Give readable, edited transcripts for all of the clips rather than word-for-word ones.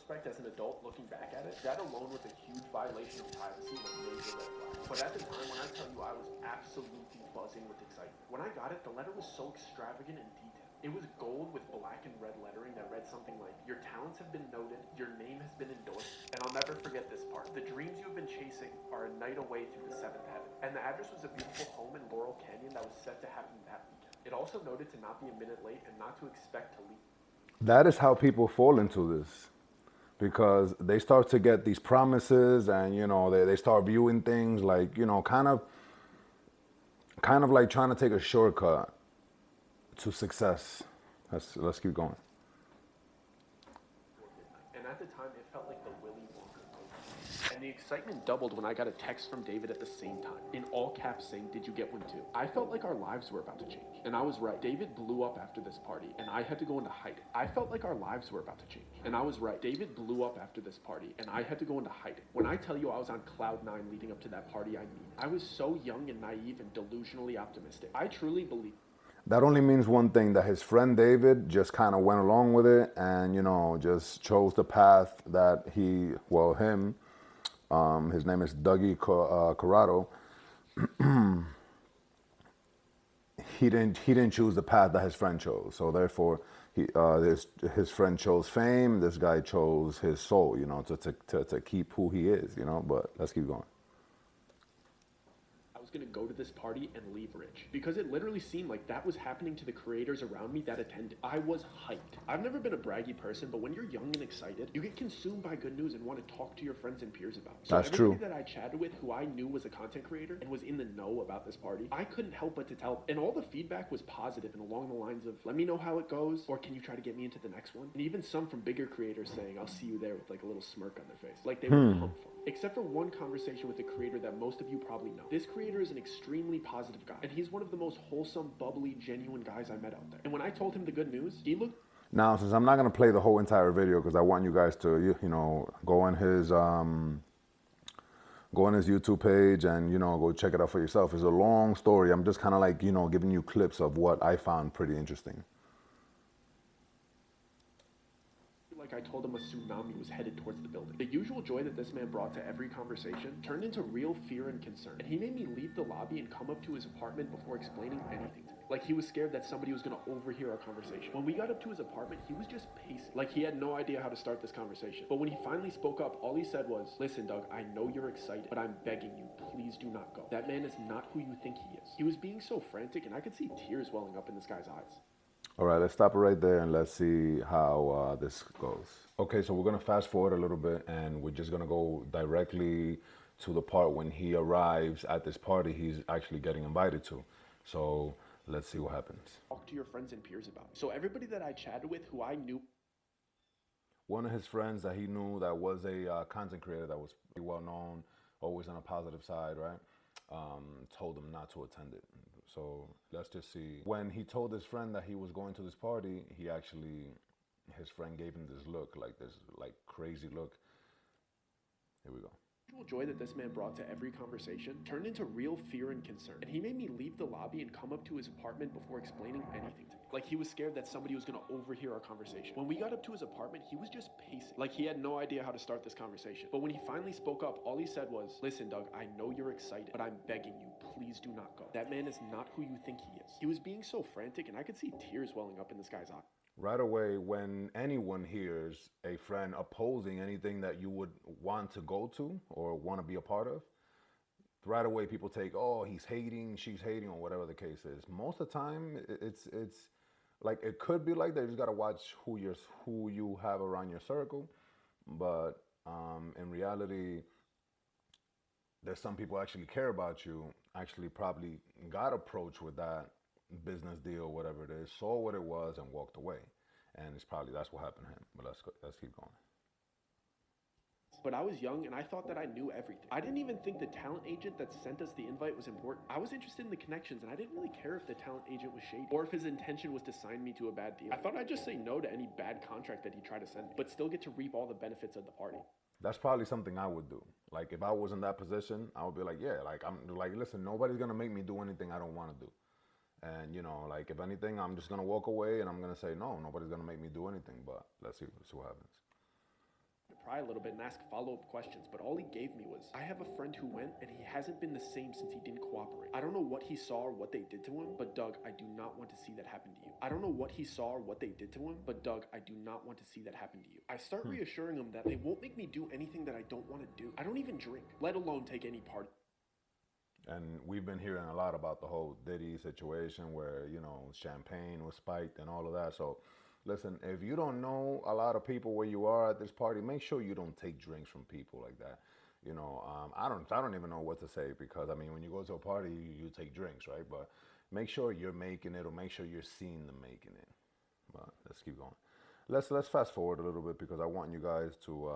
retrospect, as an adult looking back at it, that alone was a huge violation of privacy and a major red flag. But at the time, when I tell you I was absolutely buzzing with excitement. When I got it, the letter was so extravagant and detailed. It was gold with black and red lettering that read something like, "Your talents have been noted, your name has been endorsed," and I'll never forget this part. "The dreams you have been chasing are a night away through the seventh heaven." And the address was a beautiful home in Laurel Canyon that was set to happen that weekend. It also noted to not be a minute late and not to expect to leave. That is how people fall into this, because they start to get these promises, and they start viewing things like, kind of like trying to take a shortcut to success. Let's keep going. And at the time, it felt like the Willy Wonka moment. And the excitement doubled when I got a text from David at the same time, in all caps saying, "Did you get one too?" I felt like our lives were about to change. And I was right. David blew up after this party, and I had to go into hiding. I felt like our lives were about to change. And I was right. David blew up after this party, and I had to go into hiding. When I tell you I was on cloud nine leading up to that party, I mean, I was so young and naive and delusionally optimistic. I truly believed. That only means one thing, that his friend David just kind of went along with it and, just chose the path that him, his name is Dougie Corrado. He didn't choose the path that his friend chose. So therefore, his friend chose fame. This guy chose his soul, to keep who he is, But let's keep going. Going to go to this party and leave rich, because it literally seemed like that was happening to the creators around me that attended. I was hyped. I've never been a braggy person, but when you're young and excited, you get consumed by good news and want to talk to your friends and peers about it. So That's true. Everybody that I chatted with who I knew was a content creator and was in the know about this party, I couldn't help but to tell. And all the feedback was positive and along the lines of, "Let me know how it goes," or "Can you try to get me into the next one?" And even some from bigger creators saying, "I'll see you there," with like a little smirk on their face, like they were pumped for me. Except for one conversation with a creator that most of you probably know. This creator is an extremely positive guy, and he's one of the most wholesome, bubbly, genuine guys I met out there. And when I told him the good news, he looked. Now, since I'm not going to play the whole entire video, because I want you guys to, go on his YouTube page and, go check it out for yourself. It's a long story. I'm just kind of like, giving you clips of what I found pretty interesting. Like I told him a tsunami was headed towards the building. The usual joy that this man brought to every conversation turned into real fear and concern. And he made me leave the lobby and come up to his apartment before explaining anything to me. Like he was scared that somebody was going to overhear our conversation. When we got up to his apartment, he was just pacing. Like he had no idea how to start this conversation. But when he finally spoke up, all he said was, "Listen, Doug, I know you're excited, but I'm begging you, please do not go. That man is not who you think he is." He was being so frantic, and I could see tears welling up in this guy's eyes. All right, let's stop it right there and let's see how this goes. Okay, so we're going to fast forward a little bit, and we're just going to go directly to the part when he arrives at this party he's actually getting invited to. So let's see what happens. Talk to your friends and peers about it. So everybody that I chatted with who I knew. One of his friends that he knew that was a content creator that was pretty well known, always on a positive side, right? Told him not to attend it. So let's just see. When he told his friend that he was going to this party, his friend gave him this look, like this crazy look. Here we go. The joy that this man brought to every conversation turned into real fear and concern. And he made me leave the lobby and come up to his apartment before explaining anything to me. Like he was scared that somebody was going to overhear our conversation. When we got up to his apartment, he was just pacing. Like he had no idea how to start this conversation. But when he finally spoke up, all he said was, "Listen, Doug, I know you're excited, but I'm begging you, please do not go. That man is not who you think he is." He was being so frantic, and I could see tears welling up in this guy's eyes. Right away, when anyone hears a friend opposing anything that you would want to go to or want to be a part of, right away people take, "Oh, he's hating, she's hating," or whatever the case is. Most of the time, it's like, it could be like that. You just gotta watch who you have around your circle. But in reality, there's some people actually care about you, actually probably got approached with that business deal, whatever it is, saw what it was and walked away. And that's what happened to him. But let's keep going. But I was young and I thought that I knew everything. I didn't even think the talent agent that sent us the invite was important. I was interested in the connections, and I didn't really care if the talent agent was shady or if his intention was to sign me to a bad deal. I thought I'd just say no to any bad contract that he tried to send me, but still get to reap all the benefits of the party. That's probably something I would do. Like if I was in that position, I would be like, yeah, like I'm like, listen, nobody's gonna make me do anything I don't want to do. And like if anything, I'm just gonna walk away and I'm gonna say no, nobody's gonna make me do anything. But let's see what happens. pry a little bit and ask follow-up questions, but all he gave me was, I have a friend who went and he hasn't been the same since he didn't cooperate. I don't know what he saw or what they did to him, but Doug, I do not want to see that happen to you. I don't know what he saw or what they did to him, but Doug, I do not want to see that happen to you. I start reassuring him that they won't make me do anything that I don't want to do. I don't even drink, let alone take any part. And we've been hearing a lot about the whole Diddy situation where, you know, champagne was spiked and all of that. So listen, if you don't know a lot of people where you are at this party, make sure you don't take drinks from people like that. You know, I don't even know what to say, because I mean, when you go to a party, you take drinks, right? But make sure you're making it, or make sure you're seeing them making it. But let's keep going. Let's fast forward a little bit, because I want you guys to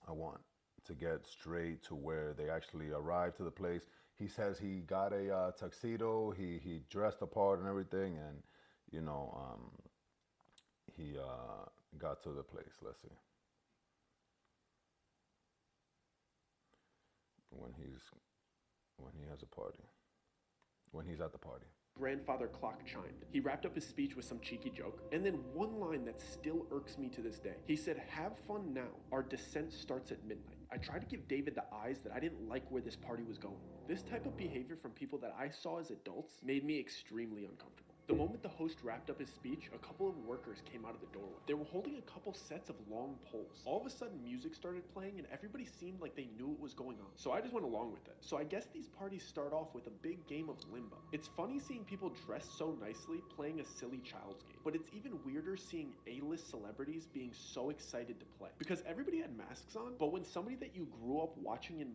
I want to get straight to where they actually arrived to the place. He says he got a tuxedo, he dressed the part and everything, and you know, he got to the place. Let's see. When he has a party. When he's at the party. Grandfather clock chimed. He wrapped up his speech with some cheeky joke, and then one line that still irks me to this day. He said, have fun now. Our descent starts at midnight. I tried to give David the eyes that I didn't like where this party was going. This type of behavior from people that I saw as adults made me extremely uncomfortable. The moment the host wrapped up his speech, a couple of workers came out of the doorway. They were holding a couple sets of long poles. All of a sudden, music started playing and everybody seemed like they knew what was going on. So I just went along with it. So I guess these parties start off with a big game of limbo. It's funny seeing people dressed so nicely playing a silly child's game. But it's even weirder seeing A-list celebrities being so excited to play. Because everybody had masks on, but when somebody that you grew up watching in...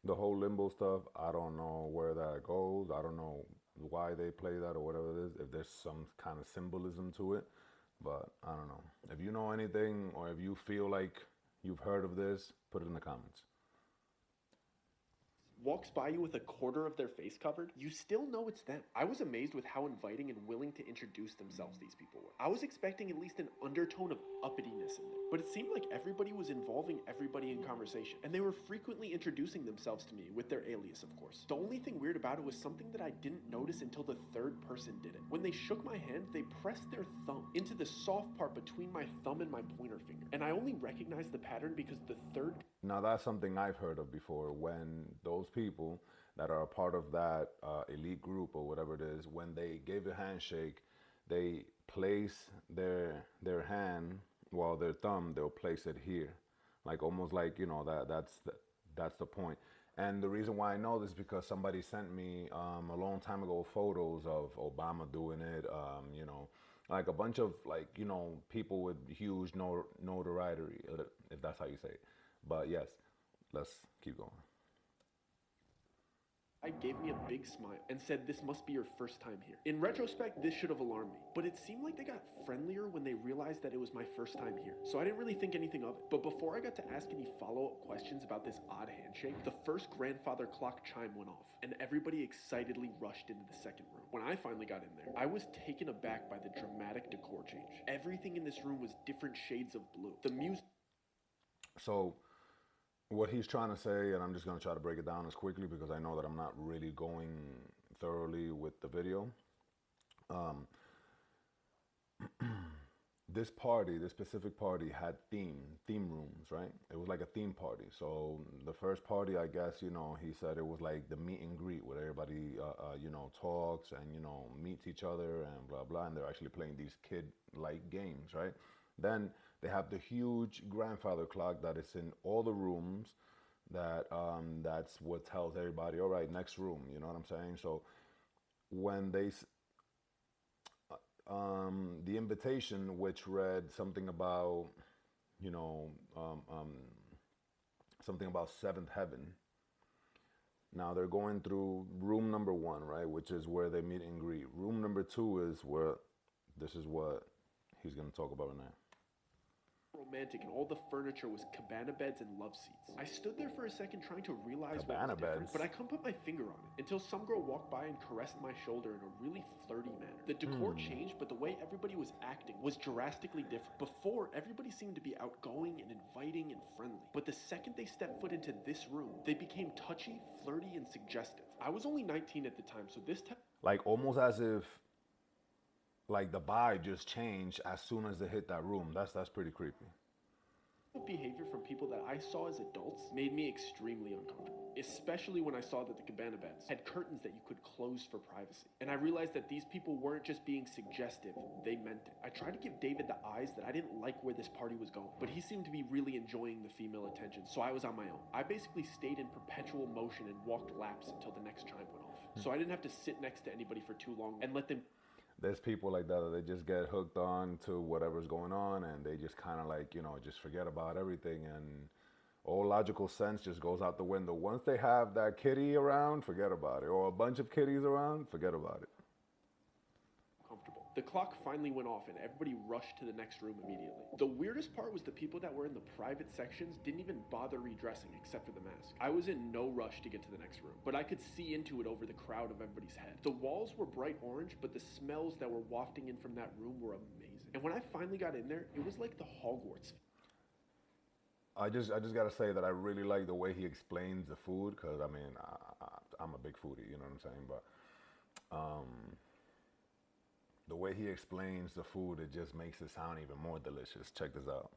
The whole limbo stuff, I don't know where that goes. I don't know why they play that or whatever it is, if there's some kind of symbolism to it, but I don't know. If you know anything, or if you feel like you've heard of this, put it in the comments. Walks by you with a quarter of their face covered, you still know it's them. I was amazed with how inviting and willing to introduce themselves these people were. I was expecting at least an undertone of uppityness in there, but it seemed like everybody was involving everybody in conversation, and they were frequently introducing themselves to me with their alias, of course. The only thing weird about it was something that I didn't notice until the third person did it. When they shook my hand, they pressed their thumb into the soft part between my thumb and my pointer finger, and I only recognized the pattern because the third... Now that's something I've heard of before, when those people that are a part of that elite group or whatever it is, when they give a handshake, they place their hand, well, their thumb, they'll place it here, like almost like, you know, that's the point. And the reason why I know this is because somebody sent me a long time ago photos of Obama doing it, you know, like a bunch of, like, you know, people with huge notoriety, if that's how you say it. But yes, let's keep going. Gave me a big smile and said, this must be your first time here. In retrospect, this should have alarmed me, but it seemed like they got friendlier when they realized that it was my first time here. So I didn't really think anything of it. But before I got to ask any follow-up questions about this odd handshake, the first grandfather clock chime went off, and everybody excitedly rushed into the second room. When I finally got in there, I was taken aback by the dramatic decor change. Everything in this room was different shades of blue. The music... So what he's trying to say, and I'm just going to try to break it down as quickly because I know that I'm not really going thoroughly with the video. This party, this specific party, had theme rooms, right? It was like a theme party. So the first party, I guess, you know, he said it was like the meet and greet where everybody, you know, talks and, you know, meets each other and blah, blah. And they're actually playing these kid-like games, right? Then they have the huge grandfather clock that is in all the rooms. That's what tells everybody, all right, next room. You know what I'm saying? So when they, the invitation, which read something about, you know, something about seventh heaven. Now they're going through room number 1, right, which is where they meet and greet. Room number 2 is where, this is what he's going to talk about now. Romantic, and all the furniture was cabana beds and love seats. I stood there for a second trying to realize Cabana what was different, beds. but I couldn't put my finger on it until some girl walked by and caressed my shoulder in a really flirty manner. The decor changed, but the way everybody was acting was drastically different. Before, everybody seemed to be outgoing and inviting and friendly, but the second they stepped foot into this room, they became touchy, flirty, and suggestive. I was only 19 at the time, so this time... Like almost as if like the vibe just changed as soon as they hit that room. That's pretty creepy. Behavior from people that I saw as adults made me extremely uncomfortable, especially when I saw that the cabana beds had curtains that you could close for privacy. And I realized that these people weren't just being suggestive, they meant it. I tried to give David the eyes that I didn't like where this party was going, but he seemed to be really enjoying the female attention, so I was on my own. I basically stayed in perpetual motion and walked laps until the next chime went off, so I didn't have to sit next to anybody for too long and let them. There's people like that they just get hooked on to whatever's going on, and they just kind of like, just forget about everything, and all logical sense just goes out the window. Once they have that kitty around, forget about it. Or a bunch of kitties around, forget about it. Comfortable. The clock finally went off and everybody rushed to the next room immediately. The weirdest part was the people that were in the private sections didn't even bother redressing except for the mask. I was in no rush to get to the next room, but I could see into it over the crowd of everybody's head. The walls were bright orange, but the smells that were wafting in from that room were amazing. And when I finally got in there, it was like the Hogwarts. I just gotta say that I really like the way he explains the food, because I'm a big foodie, you know what I'm saying? But the way he explains the food, it just makes it sound even more delicious. Check this out.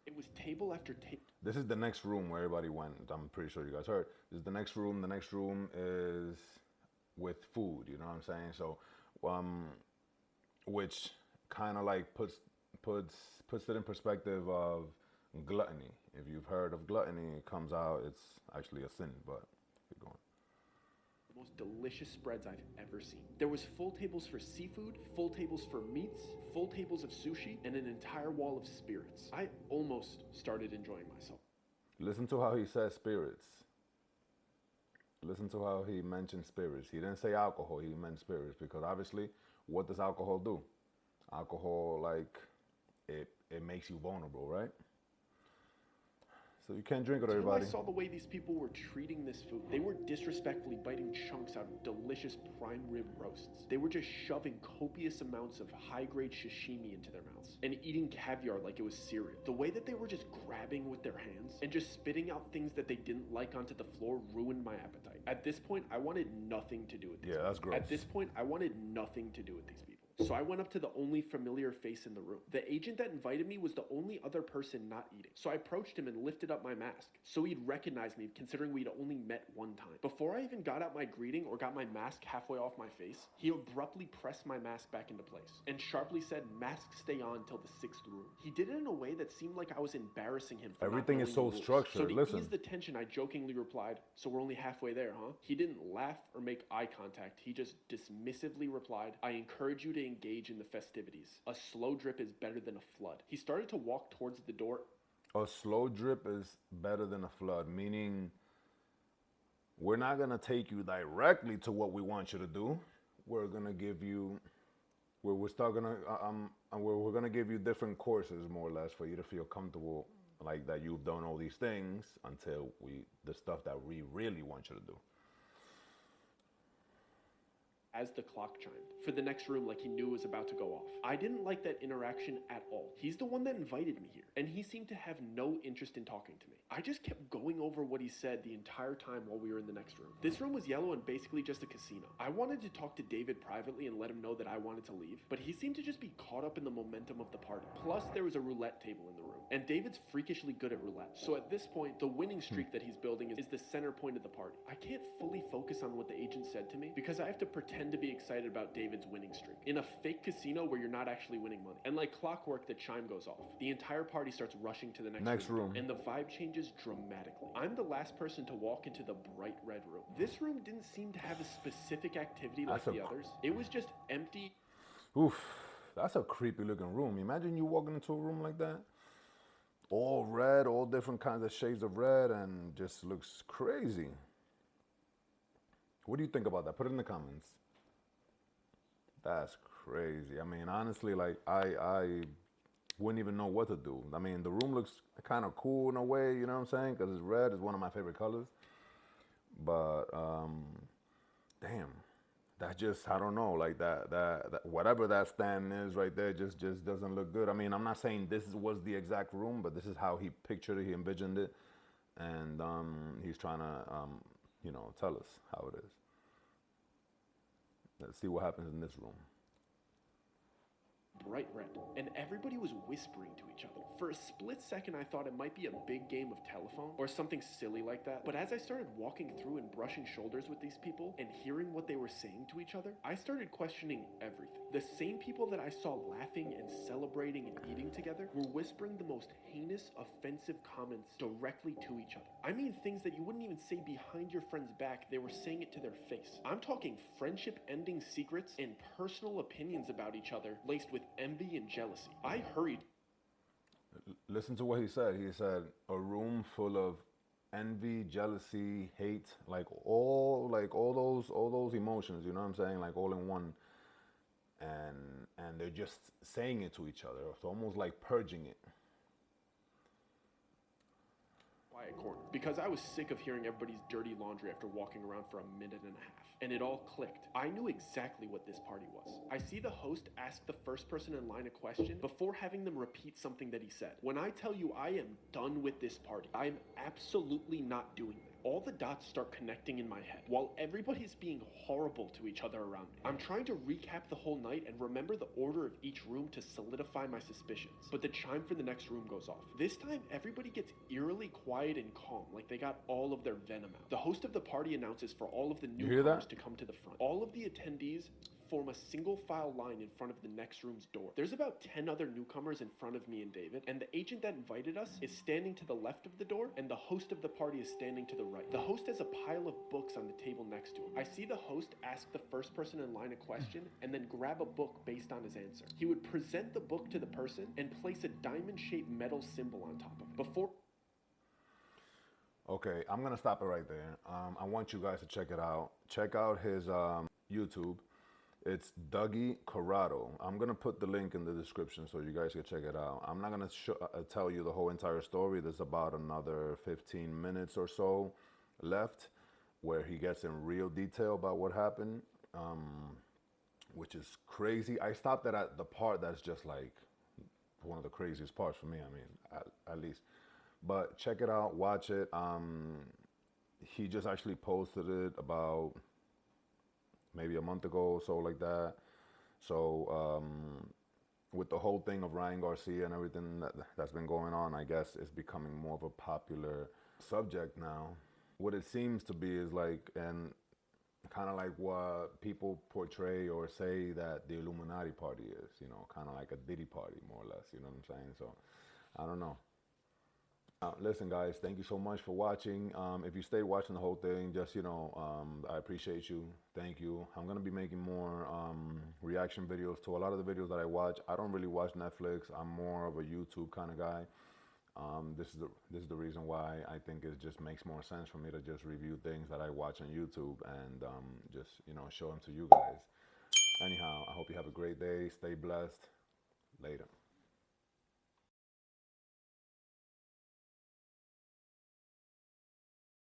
It was table after table. This is the next room where everybody went. I'm pretty sure you guys heard. This is the next room. The next room is with food, you know what I'm saying? So, which kind of like puts it in perspective of gluttony. If you've heard of gluttony, it comes out, it's actually a sin, but keep going. Most delicious spreads I've ever seen. There was full tables for seafood, full tables for meats, full tables of sushi, and an entire wall of spirits. I almost started enjoying myself. Listen to how he says spirits. Listen to how he mentioned spirits. He didn't say alcohol, he meant spirits, because obviously, what does alcohol do? Alcohol, like, it makes you vulnerable, right? So you can't drink it, everybody. I saw the way these people were treating this food. They were disrespectfully biting chunks out of delicious prime rib roasts. They were just shoving copious amounts of high-grade sashimi into their mouths and eating caviar like it was cereal. The way that they were just grabbing with their hands and just spitting out things that they didn't like onto the floor ruined my appetite. At this point, I wanted nothing to do with these people. That's gross. At this point, I wanted nothing to do with these people. So I went up to the only familiar face in the room. The agent that invited me was the only other person not eating. So I approached him and lifted up my mask, so he'd recognize me considering we'd only met one time. Before I even got out my greeting or got my mask halfway off my face, he abruptly pressed my mask back into place and sharply said, "Mask stay on till the 6th room." He did it in a way that seemed like I was embarrassing him for Everything is so structured. So to ease the tension, I jokingly replied, "So we're only halfway there, huh?" He didn't laugh or make eye contact. He just dismissively replied, "I encourage you to engage in the festivities. A slow drip is better than a flood." He started to walk towards the door. A slow drip is better than a flood, meaning we're not going to take you directly to what we want you to do. We're going to give you, we're going to give you different courses, more or less, for you to feel comfortable, like that you've done all these things until the stuff that we really want you to do. As the clock chimed for the next room, like he knew it was about to go off. I didn't like that interaction at all. He's the one that invited me here, and he seemed to have no interest in talking to me. I just kept going over what he said the entire time while we were in the next room. This room was yellow and basically just a casino. I wanted to talk to David privately and let him know that I wanted to leave, but he seemed to just be caught up in the momentum of the party. Plus, there was a roulette table in the room, and David's freakishly good at roulette. So at this point, the winning streak that he's building is the center point of the party. I can't fully focus on what the agent said to me because I have to pretend to be excited about David's winning streak in a fake casino where you're not actually winning money. And like clockwork, the chime goes off. The entire party starts rushing to the next room, and the vibe changes dramatically. I'm the last person to walk into the bright red room. This room didn't seem to have a specific activity like the others. It was just empty. Oof, that's a creepy looking room. Imagine you walking into a room like that, all red, all different kinds of shades of red, and just looks crazy. What do you think about that? Put it in the comments. That's crazy. I mean, honestly, like I wouldn't even know what to do. I mean, the room looks kind of cool in a way, you know what I'm saying? Because it's red. It's one of my favorite colors. But damn, that just, I don't know, like that whatever that stand is right there just doesn't look good. I mean, I'm not saying this was the exact room, but this is how he pictured it, he envisioned it, and he's trying to tell us how it is. Let's see what happens in this room. bright red, and everybody was whispering to each other. For a split second, I thought it might be a big game of telephone or something silly like that, but as I started walking through and brushing shoulders with these people and hearing what they were saying to each other, I started questioning everything. The same people that I saw laughing and celebrating and eating together were whispering the most heinous, offensive comments directly to each other. I mean things that you wouldn't even say behind your friend's back, they were saying it to their face. I'm talking friendship-ending secrets and personal opinions about each other laced with envy and jealousy. I hurried. Listen to what he said. He said a room full of envy, jealousy, hate, like all those emotions, you know what I'm saying? Like all in one. And they're just saying it to each other. It's almost like purging it. Quiet corner, because I was sick of hearing everybody's dirty laundry after walking around for a minute and a half. And it all clicked. I knew exactly what this party was. I see the host ask the first person in line a question before having them repeat something that he said. When I tell you I am done with this party, I am absolutely not doing that. All the dots start connecting in my head while everybody's being horrible to each other around me. I'm trying to recap the whole night and remember the order of each room to solidify my suspicions. But the chime for the next room goes off. This time, everybody gets eerily quiet and calm, like they got all of their venom out. The host of the party announces for all of the newcomers to come to the front. All of the attendees form a single file line in front of the next room's door. There's about 10 other newcomers in front of me and David, and the agent that invited us is standing to the left of the door, and the host of the party is standing to the right. The host has a pile of books on the table next to him. I see the host ask the first person in line a question, and then grab a book based on his answer. He would present the book to the person and place a diamond-shaped metal symbol on top of it. Before... Okay, I'm gonna stop it right there. I want you guys to check it out. Check out his YouTube. It's Dougie Corrado. I'm gonna put the link in the description so you guys can check it out. I'm not gonna tell you the whole entire story. There's about another 15 minutes or so left where he gets in real detail about what happened, which is crazy. I stopped at the part that's just like one of the craziest parts for me, I mean, at least. But check it out, watch it. He just actually posted it about maybe a month ago or so, like that. So with the whole thing of Ryan Garcia and everything that's been going on, I guess it's becoming more of a popular subject now. What it seems to be is like, and kind of like what people portray or say that the Illuminati party is, you know, kind of like a Diddy party, more or less, you know what I'm saying? So, I don't know. Listen, guys, thank you so much for watching. If you stayed watching the whole thing, just, you know, I appreciate you. Thank you. I'm going to be making more reaction videos to a lot of the videos that I watch. I don't really watch Netflix. I'm more of a YouTube kind of guy. This is the reason why I think it just makes more sense for me to just review things that I watch on YouTube and just, you know, show them to you guys. Anyhow, I hope you have a great day. Stay blessed. Later.